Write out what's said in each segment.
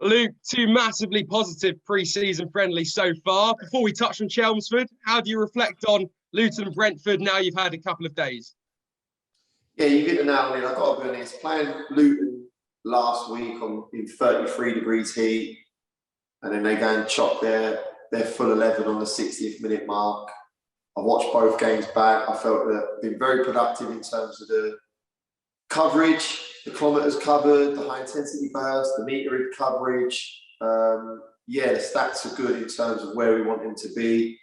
Luke, two massively positive pre-season friendlies so far. Before we touch on Chelmsford, how do you reflect on Luton and Brentford now you've had a couple of days? Yeah, you hit the nail on it. I've got to be honest, playing Luton last week in 33 degrees heat, and then they go and chop their full 11 on the 60th minute mark. I watched both games back. I felt that I've been very productive in terms of the coverage, the kilometres covered, the high intensity burst, the meterage coverage. Yeah, the stats are good in terms of where we want them to be.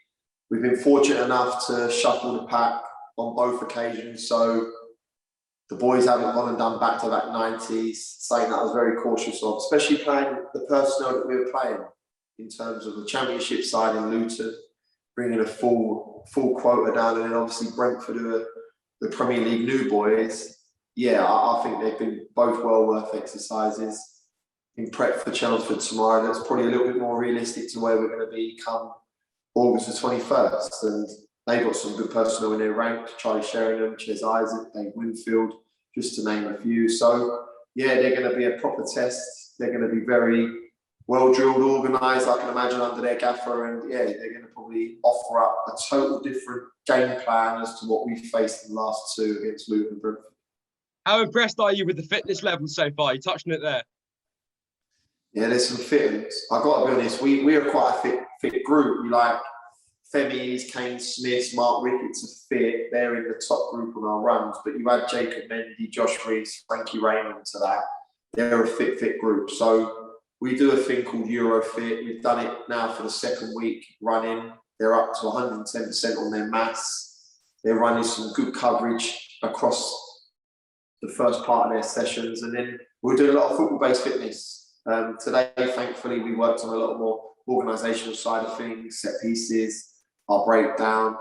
We've been fortunate enough to shuffle the pack on both occasions, so the boys haven't gone and done back-to-back 90s, something that I was very cautious of, especially playing the personnel that we were playing in terms of the Championship side in Luton, bringing a full quota down, and then obviously Brentford, who are the Premier League new boys. Yeah, I think they've been both well worth exercises in prep for Chelmsford tomorrow. That's probably a little bit more realistic to where we're going to be come August the 21st. And they've got some good personnel in their rank. Charlie Sheringham, Ches Isaac, Dave Winfield, just to name a few. So, yeah, they're going to be a proper test. They're going to be very well-drilled, organised, I can imagine, under their gaffer. And, yeah, they're going to probably offer up a total different game plan as to what we faced in the last two against Luton and Brentford. How impressed are you with the fitness level so far? You touched on it there. Yeah, there's some fittings. I've got to be honest, we are quite a fit group. We like Femi's, Kane Smiths, Mark Ricketts are fit. They're in the top group on our runs. But you add Jacob Mendy, Josh Rees, Frankie Raymond to that. They're a fit group. So we do a thing called Eurofit. We've done it now for the second week running. They're up to 110% on their mass. They're running some good coverage across the first part of their sessions. And then we're doing a lot of football-based fitness. Today, thankfully, we worked on a lot more organisational side of things, set pieces, our breakdown,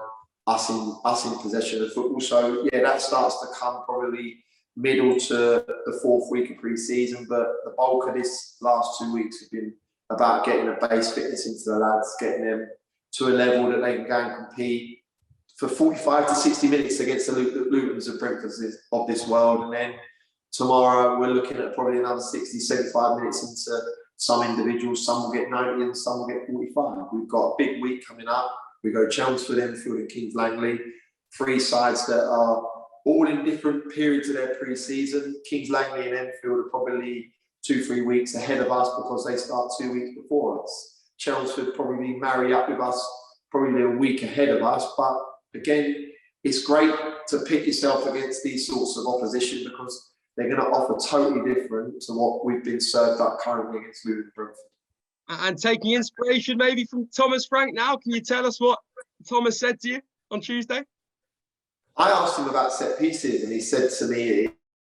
us in possession of football. So yeah, that starts to come probably middle to the fourth week of pre-season. But the bulk of this last 2 weeks have been about getting a base fitness into the lads, getting them to a level that they can go and compete for 45 to 60 minutes against the Lutons and Brentfords of this world. And then tomorrow we're looking at probably another 60, 75 minutes into some individuals. Some will get 90 and some will get 45. We've got a big week coming up. We go Chelmsford, Enfield and Kings Langley. Three sides that are all in different periods of their pre-season. Kings Langley and Enfield are probably 2-3 weeks ahead of us because they start 2 weeks before us. Chelmsford probably marry up with us probably a week ahead of us. But again, it's great to pit yourself against these sorts of opposition because they're going to offer totally different to what we've been served up currently against Luton and Brentford. And taking inspiration maybe from Thomas Frank now, can you tell us what Thomas said to you on Tuesday? I asked him about set pieces and he said to me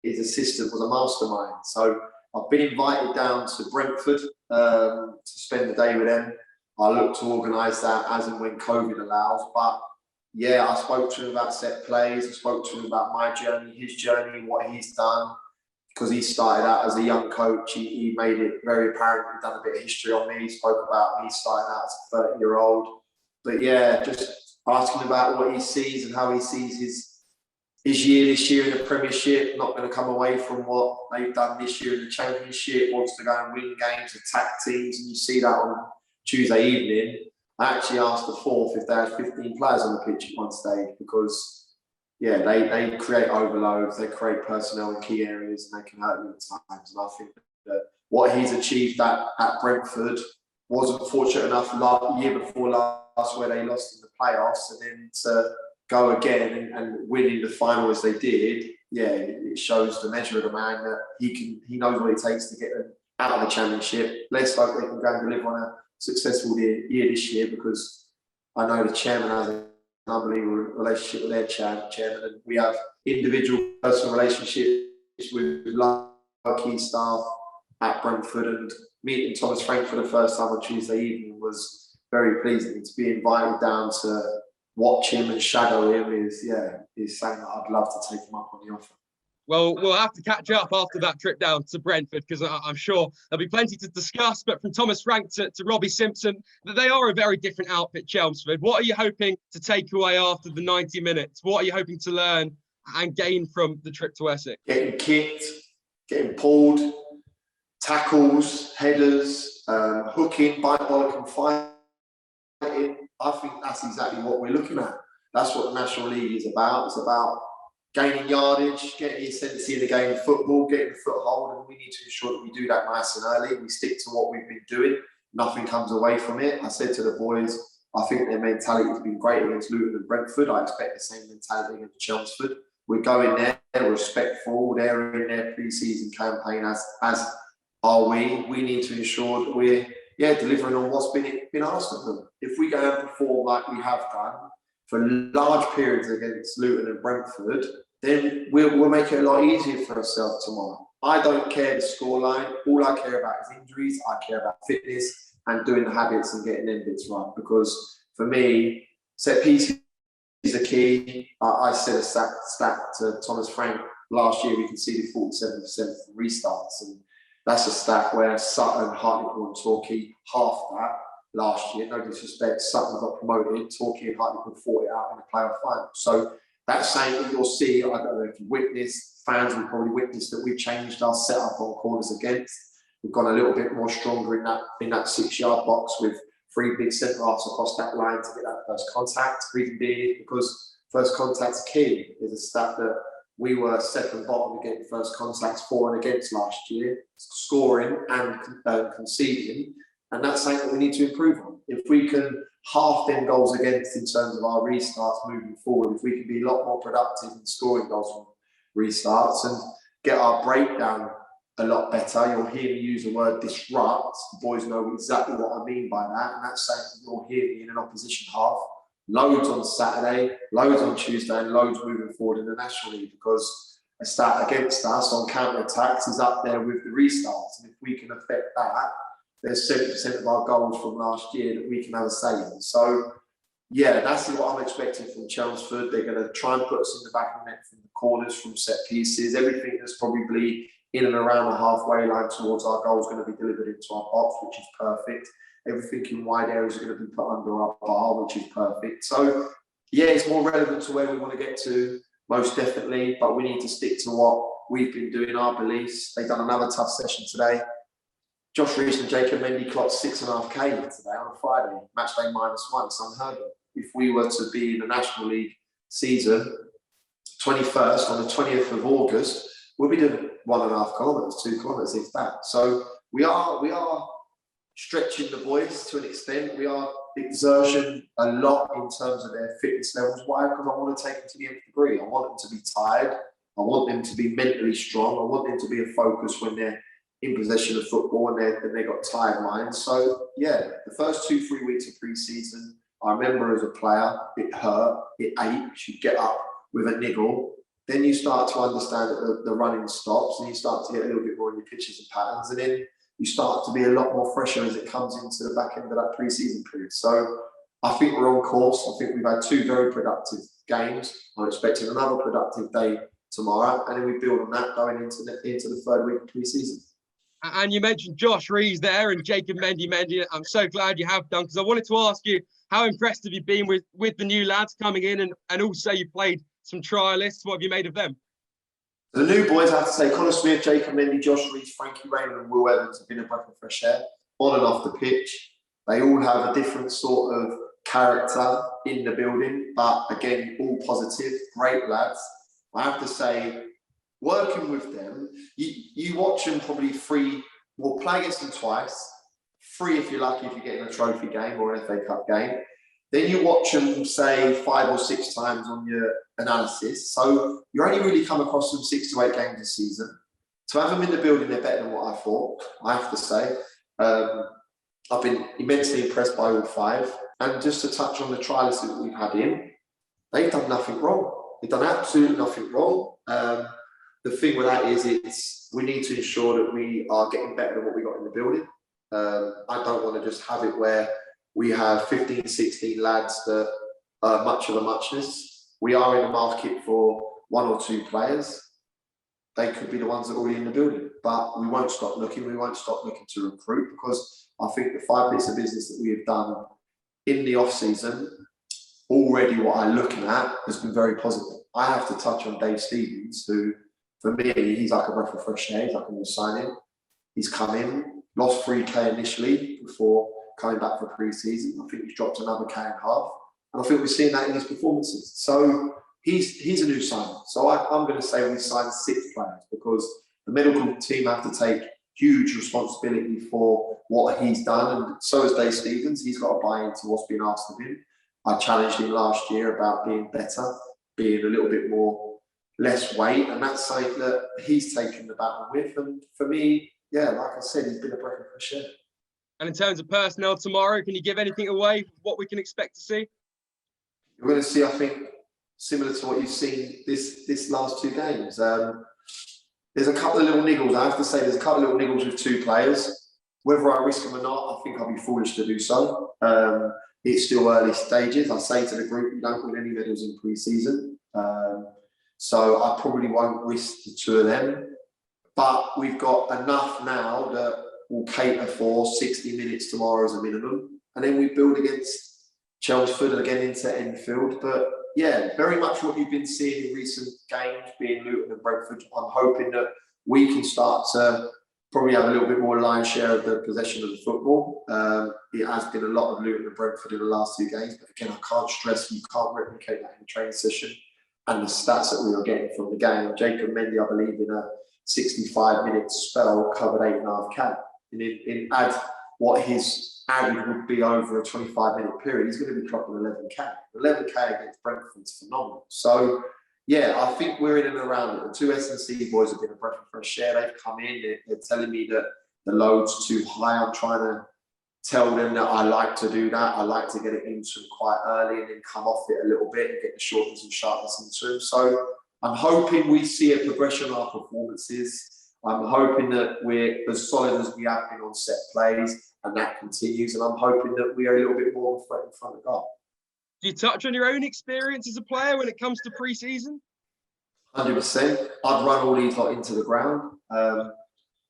his assistant was a mastermind. So I've been invited down to Brentford to spend the day with them. I look to organise that as and when COVID allows. But yeah, I spoke to him about set plays. I spoke to him about my journey, his journey, what he's done. Because he started out as a young coach, he made it very apparent. He'd done a bit of history on me. He spoke about me starting out as a 30-year-old. But yeah, just asking about what he sees and how he sees his year this year in the Premiership. Not going to come away from what they've done this year in the Championship. Wants to go and win games, attack teams, and you see that on Tuesday evening. I actually asked the fourth if they had 15 players on the pitch at one stage because, yeah, they create overloads, they create personnel in key areas, and they can hurt you at times. And I think that what he's achieved at Brentford wasn't fortunate enough year before last where they lost in the playoffs, and then to go again and win in the final as they did. Yeah, it shows the measure of the man that he knows what it takes to get them out of the Championship. Let's hope they can go and deliver on a successful year this year because I know the chairman has an unbelievable relationship with their chairman, and we have individual personal relationships with key staff at Brentford. And meeting Thomas Frank for the first time on Tuesday evening was very pleasing. To be invited down to watch him and shadow him is saying that I'd love to take him up on the offer. Well, we'll have to catch up after that trip down to Brentford because I'm sure there'll be plenty to discuss. But from Thomas Frank to Robbie Simpson, they are a very different outfit, Chelmsford. What are you hoping to take away after the 90 minutes? What are you hoping to learn and gain from the trip to Essex? Getting kicked, getting pulled, tackles, headers, hooking, bite bollock and fighting. I think that's exactly what we're looking at. That's what the National League is about. It's about gaining yardage, getting the intensity of the game of football, getting the foothold, and we need to ensure that we do that nice and early. We stick to what we've been doing. Nothing comes away from it. I said to the boys, I think their mentality has been great against Luton and Brentford. I expect the same mentality against Chelmsford. We're going there, we're respectful. They're in their pre-season campaign, as are we. We need to ensure that we're delivering on what's been asked of them. If we go and perform like we have done for large periods against Luton and Brentford, then we'll make it a lot easier for ourselves tomorrow. I don't care the scoreline. All I care about is injuries. I care about fitness and doing the habits and getting them bits right. Because for me, set pieces is a key. I said a stat to Thomas Frank last year. We conceded 47% from restarts, and that's a stat where Sutton, Hartlepool, and Torquay half that last year. No disrespect, Sutton got promoted. Torquay and Hartlepool fought it out in the playoff final. So that's saying that you'll see. I don't know if you witnessed. Fans will probably witness that we've changed our setup on corners against. We've gone a little bit more stronger in that 6-yard box with 3 big centre halves across that line to get that first contact. Reason being because first contact's key. There's a stat that we were second bottom against first contacts for and against last year, scoring and conceding, and that's something that we need to improve on. If we can half them goals against in terms of our restarts moving forward, if we can be a lot more productive in scoring goals from restarts and get our breakdown a lot better. You'll hear me use the word disrupt. The boys know exactly what I mean by that, and that's saying that you'll hear me in an opposition half. Loads on Saturday, loads on Tuesday, and loads moving forward in the National League, because a stat against us on counter-attacks is up there with the restarts. And if we can affect that, there's 70% of our goals from last year that we can have a say in. So, yeah, that's what I'm expecting from Chelmsford. They're going to try and put us in the back of the net from the corners, from set pieces. Everything that's probably in and around the halfway line towards our goal is going to be delivered into our box, which is perfect. Everything in wide areas is going to be put under our bar, which is perfect. So, yeah, it's more relevant to where we want to get to, most definitely, but we need to stick to what we've been doing, our beliefs. They've done another tough session today. Josh Reese and Jacob Mendy clocked 6.5K today on a Friday, match day -1. It's unheard of. If we were to be in the National League season, 21st, on the 20th of August, we'll be doing 1.5 kilometres, 2 kilometres, if that. So we are stretching the boys to an extent. We are exerting a lot in terms of their fitness levels. Why? Because I want to take them to the nth degree. I want them to be tired. I want them to be mentally strong. I want them to be a focus when they're in possession of football and they've got tired minds. So, yeah, the first 2-3 weeks of pre-season, I remember as a player, it hurt, it ached, you get up with a niggle. Then you start to understand that the running stops and you start to get a little bit more in your pitches and patterns. And then you start to be a lot more fresher as it comes into the back end of that pre-season period. So I think we're on course. I think we've had 2 very productive games. I'm expecting another productive day tomorrow. And then we build on that going into the 3rd week of pre-season. And you mentioned Josh Rees there and Jacob Mendy. I'm so glad you have done, because I wanted to ask you, how impressed have you been with the new lads coming in, and also you played some trialists? What have you made of them? The new boys, I have to say, Connor Smith, Jacob Mendy, Josh Rees, Frankie Raymond and Will Evans have been a breath of fresh air on and off the pitch. They all have a different sort of character in the building, but again, all positive, great lads. I have to say, working with them, you watch them probably we'll play against them twice, 3 if you're lucky, if you're getting a trophy game or an FA Cup game. Then you watch them, say, 5 or 6 times on your analysis. So you only really come across them 6 to 8 games a season. To have them in the building, they're better than what I thought, I have to say. I've been immensely impressed by all 5. And just to touch on the trialists that we've had in, they've done nothing wrong. They've done absolutely nothing wrong. The thing with that is we need to ensure that we are getting better than what we got in the building. I don't want to just have it where we have 15, 16 lads that are much of a muchness. We are in the market for 1 or 2 players. They could be the ones that are already in the building, but we won't stop looking. We won't stop looking to recruit, because I think the 5 bits of business that we have done in the off-season, already what I'm looking at has been very positive. I have to touch on Dave Stevens, who, for me, he's like a breath of fresh air. He's like a new signing. He's come in, lost 3K initially before coming back for pre-season. I think he's dropped another K and a half. And I think we've seen that in his performances. So he's a new signing. So I'm going to say we signed 6 players because the medical team have to take huge responsibility for what he's done. And so has Dave Stevens. He's got to buy into what's been asked of him. I challenged him last year about being better, being a little bit more less weight. And that's something that he's taken the battle with. And for me, yeah, like I said, he's been a breath of fresh air. And in terms of personnel tomorrow, can you give anything away, what we can expect to see? You're going to see, I think, similar to what you've seen this last 2 games. There's a couple of little niggles. I have to say there's a couple of little niggles with 2 players. Whether I risk them or not, I think I'll be foolish to do so. It's still early stages. I say to the group, you don't win any medals in pre-season. So I probably won't risk the 2 of them. But we've got enough now that will cater for 60 minutes tomorrow as a minimum. And then we build against Chelmsford and again into Enfield. But yeah, very much what you've been seeing in recent games, being Luton and Brentford. I'm hoping that we can start to probably have a little bit more line share of the possession of the football. It has been a lot of Luton and Brentford in the last 2 games. But again, I can't stress you can't replicate that in the training session. And the stats that we were getting from the game, Jacob Mendy, I believe, in a 65-minute spell, covered 8.5K. And in add what his average would be over a 25-minute period, he's going to be clocking 11K. 11K against Brentford is phenomenal. So, yeah, I think we're in and around it. The 2 S&C boys have been a breath of fresh air. They've come in, they're telling me that the load's too high. I'm trying to tell them that I like to do that. I like to get it into them quite early and then come off it a little bit and get the shortness and sharpness into them. So I'm hoping we see a progression of our performances. I'm hoping that we're as solid as we have been on set plays and that continues. And I'm hoping that we are a little bit more of a threat in front of goal. Do you touch on your own experience as a player when it comes to pre-season? 100%. I'd run all these lot into the ground. I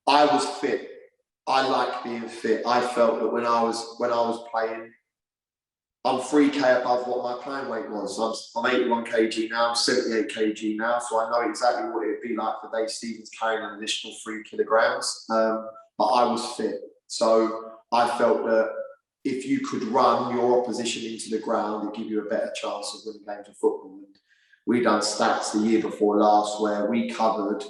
was fit. I like being fit. I felt that when I was playing, I'm 3K above what my playing weight was. I'm 81 kg now, I'm 78 kg now, so I know exactly what it would be like for Dave Stevens carrying an additional 3 kilograms. But I was fit. So I felt that if you could run your opposition into the ground, it'd give you a better chance of winning games of football. And we done stats the year before last where we covered,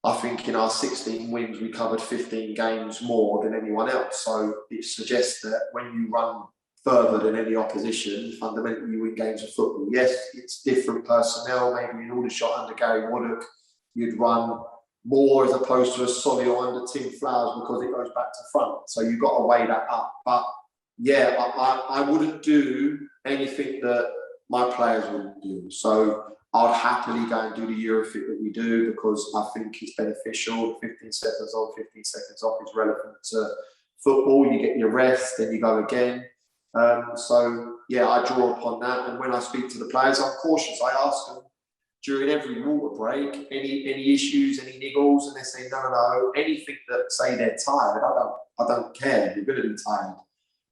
I think in our 16 wins, we covered 15 games more than anyone else. So it suggests that when you run further than any opposition, fundamentally you win games of football. Yes, it's different personnel. Maybe in Aldershot under Gary Woodcock, you'd run more as opposed to a Solio under Tim Flowers because it goes back to front. So you've got to weigh that up. But yeah, I wouldn't do anything that my players wouldn't do. So I'd happily go and do the Eurofit that we do because I think it's beneficial. 15 seconds on, 15 seconds off is relevant to football. You get your rest, then you go again. So yeah, I draw upon that. And when I speak to the players, I'm cautious. I ask them during every water break, any issues, any niggles, and they say no. Anything that say they're tired, I don't care. You're going to be tired.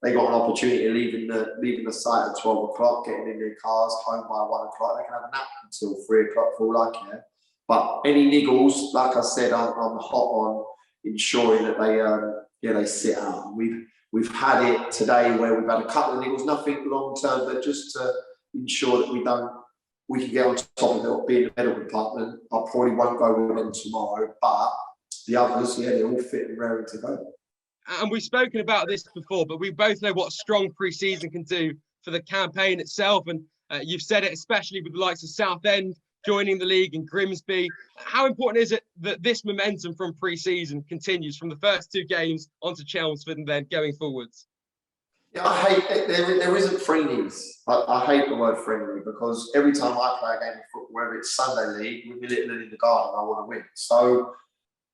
They got an opportunity of leaving the site at 12 o'clock, getting in their cars, home by 1 o'clock. They can have a nap until 3 o'clock for all I care. But any niggles, like I said, I'm hot on ensuring that they sit out. We've had it today where we've had a couple of niggles, nothing long term, but just to ensure that we can get on top of it, being the medical department. I probably won't go with them tomorrow, but the others, yeah, they're all fit and raring to go. And we've spoken about this before, but we both know what strong pre-season can do for the campaign itself. And you've said it, especially with the likes of Southend joining the league and Grimsby. How important is it that this momentum from pre-season continues from the first 2 games onto Chelmsford and then going forwards? Yeah, I hate it. There isn't friendlies. I hate the word friendly because every time I play a game of football, whether it's Sunday league, with Little in the garden, I want to win. So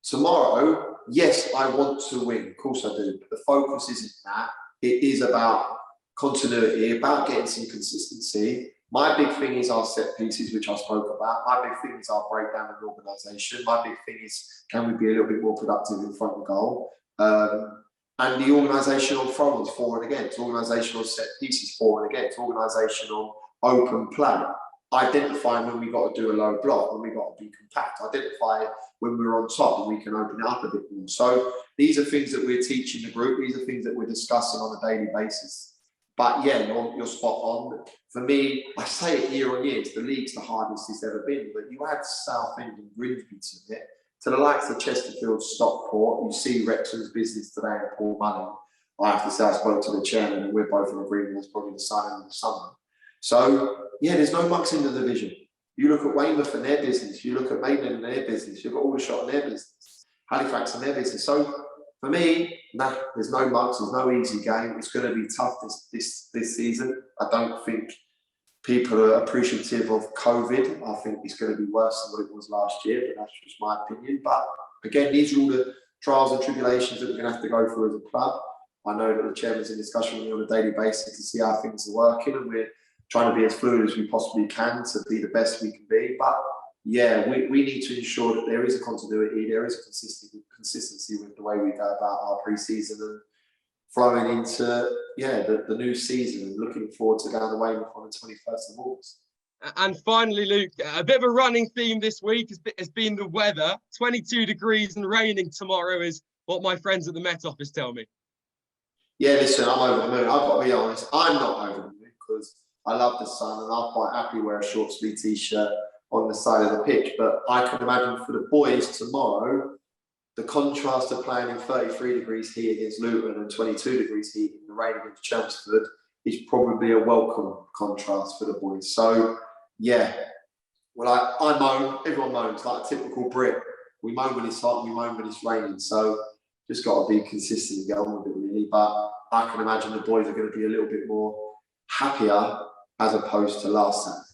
tomorrow, yes, I want to win. Of course I do. But the focus isn't that. It is about continuity, about getting some consistency. My big thing is our set pieces, which I spoke about. My big thing is our breakdown and organisation. My big thing is, can we be a little bit more productive in front of goal? And the organisation on throw-ins, forward again. It's organisation on set pieces, forward again. It's organisation on open play. identifying when we got to do a low block, when we got to be compact, identify when we're on top and we can open it up a bit more. So these are things that we're teaching the group. These are things that we're discussing on a daily basis. But yeah, you're spot on. For me, I say it year on year, the league's the hardest it's ever been. But you add Southend and Grimsby to it, to the likes of Chesterfield, Stockport. You see Wrexham's business today and Paul Mullen. I have to say I spoke to the chairman and we're both in agreement that's probably the signing of the summer. So yeah, there's no mucks in the division. You look at Weymouth and their business, you look at Maitland and their business, you've got Aldershot and their business, Halifax and their business. So for me, nah, there's no mucks, there's no easy game. It's going to be tough this season. I don't think people are appreciative of COVID. I think it's going to be worse than what it was last year, but that's just my opinion. But again, these are all the trials and tribulations that we're going to have to go through as a club. I know that the chairman's in discussion with me on a daily basis to see how things are working, and we're trying to be as fluid as we possibly can to be the best we can be. But yeah, we need to ensure that there is a continuity, there is a consistency with the way we go about our pre-season and flowing into the new season, and looking forward to going away on the 21st of August. And finally, Luke, a bit of a running theme this week has been the weather. 22 degrees and raining tomorrow is what my friends at the Met Office tell me. Yeah, listen, I'm over the moon. I've got to be honest, I'm not over the moon because I love the sun and I'm quite happy wear a short sleeve t-shirt on the side of the pitch. But I can imagine for the boys tomorrow, the contrast of playing in 33 degrees heat against Luton and 22 degrees heat in the rain against Chelmsford is probably a welcome contrast for the boys. So yeah, well, I moan, everyone moans like a typical Brit. We moan when it's hot and we moan when it's raining. So just got to be consistent and get on with it really. But I can imagine the boys are going to be a little bit more happier as opposed to last Saturday.